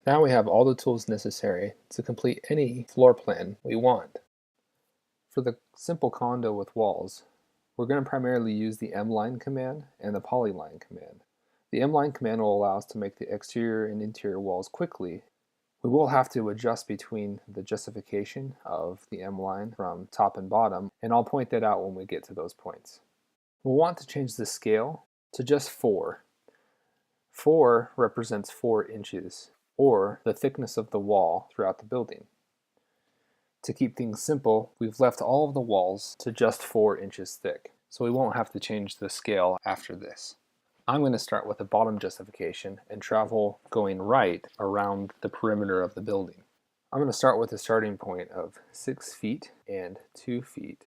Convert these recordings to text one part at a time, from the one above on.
Now we have all the tools necessary to complete any floor plan we want. For the simple condo with walls, we're going to primarily use the mline command and the polyline command. The mline command will allow us to make the exterior and interior walls quickly. We will have to adjust between the justification of the mline from top and bottom, and I'll point that out when we get to those points. We'll want to change the scale to just 4. 4 represents 4 inches, or the thickness of the wall throughout the building. To keep things simple, we've left all of the walls to just 4 inches thick, so we won't have to change the scale after this. I'm going to start with the bottom justification and travel going right around the perimeter of the building. I'm going to start with a starting point of 6 feet and 2 feet,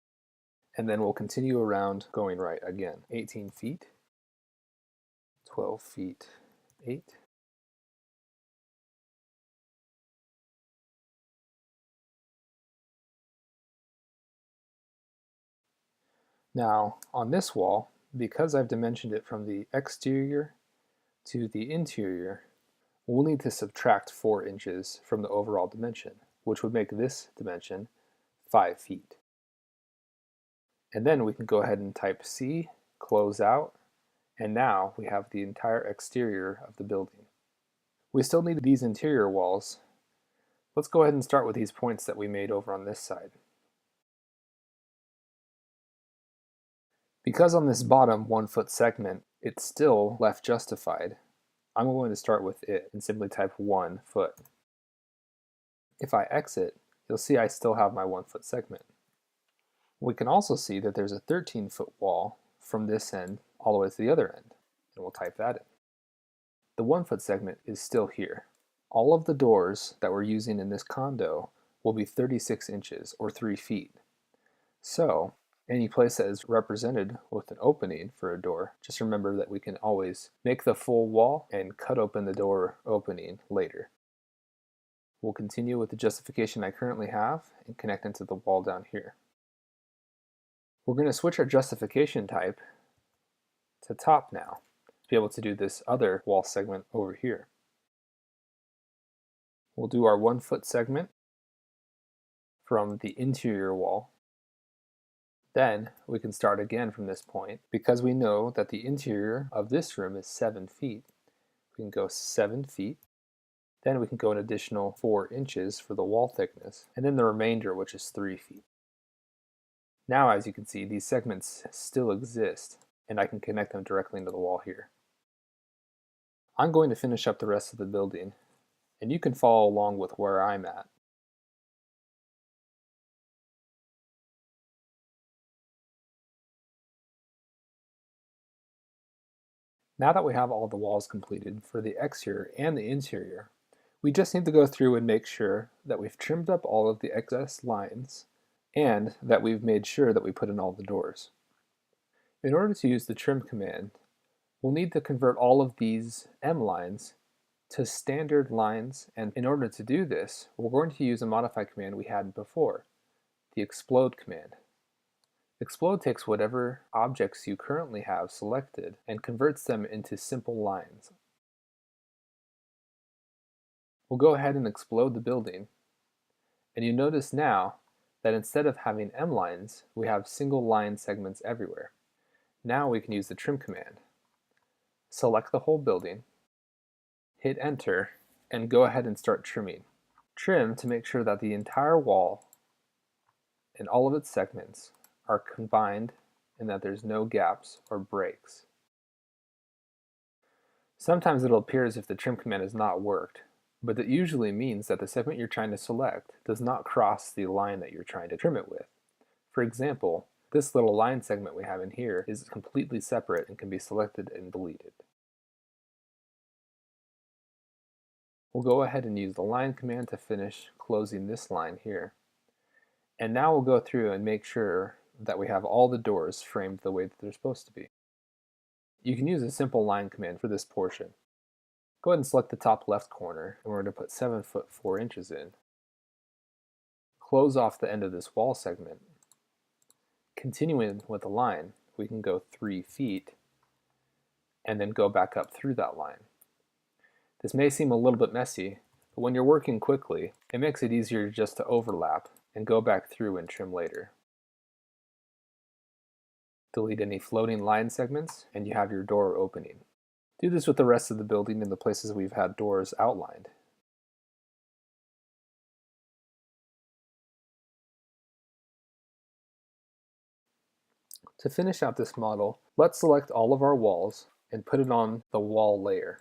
and then we'll continue around going right again. 18 feet, 12 feet, 8, Now, on this wall, because I've dimensioned it from the exterior to the interior, we'll need to subtract 4 inches from the overall dimension, which would make this dimension 5 feet. And then we can go ahead and type C, close out, and now we have the entire exterior of the building. We still need these interior walls. Let's go ahead and start with these points that we made over on this side. Because on this bottom 1 foot segment, it's still left justified, I'm going to start with it and simply type 1 foot. If I exit, you'll see I still have my 1 foot segment. We can also see that there's a 13 foot wall from this end all the way to the other end, and we'll type that in. The 1 foot segment is still here. All of the doors that we're using in this condo will be 36 inches or 3 feet. So, any place that is represented with an opening for a door, just remember that we can always make the full wall and cut open the door opening later. We'll continue with the justification I currently have and connect into the wall down here. We're going to switch our justification type to top now to be able to do this other wall segment over here. We'll do our 1 foot segment from the interior wall. Then we can start again from this point. Because we know that the interior of this room is 7 feet, we can go 7 feet. Then we can go an additional 4 inches for the wall thickness, and then the remainder, which is 3 feet. Now, as you can see, these segments still exist, and I can connect them directly into the wall here. I'm going to finish up the rest of the building, and you can follow along with where I'm at. Now that we have all the walls completed for the exterior and the interior, we just need to go through and make sure that we've trimmed up all of the excess lines and that we've made sure that we put in all the doors. In order to use the trim command, we'll need to convert all of these M lines to standard lines, and in order to do this, we're going to use a modify command we had before, the explode command. Explode takes whatever objects you currently have selected and converts them into simple lines. We'll go ahead and explode the building, and you notice now that instead of having M lines, we have single line segments everywhere. Now we can use the trim command. Select the whole building, hit enter, and go ahead and start trimming. Trim to make sure that the entire wall and all of its segments are combined and that there's no gaps or breaks. Sometimes it'll appear as if the trim command has not worked, but that usually means that the segment you're trying to select does not cross the line that you're trying to trim it with. For example, this little line segment we have in here is completely separate and can be selected and deleted. We'll go ahead and use the line command to finish closing this line here. And now we'll go through and make sure that we have all the doors framed the way that they're supposed to be. You can use a simple line command for this portion. Go ahead and select the top left corner, and we're going to put 7 foot 4 inches in. Close off the end of this wall segment. Continuing with the line, we can go 3 feet, and then go back up through that line. This may seem a little bit messy, But when you're working quickly, it makes it easier just to overlap and go back through and trim later. Delete any floating line segments, and you have your door opening. Do this with the rest of the building in the places we've had doors outlined. To finish out this model, let's select all of our walls and put it on the wall layer.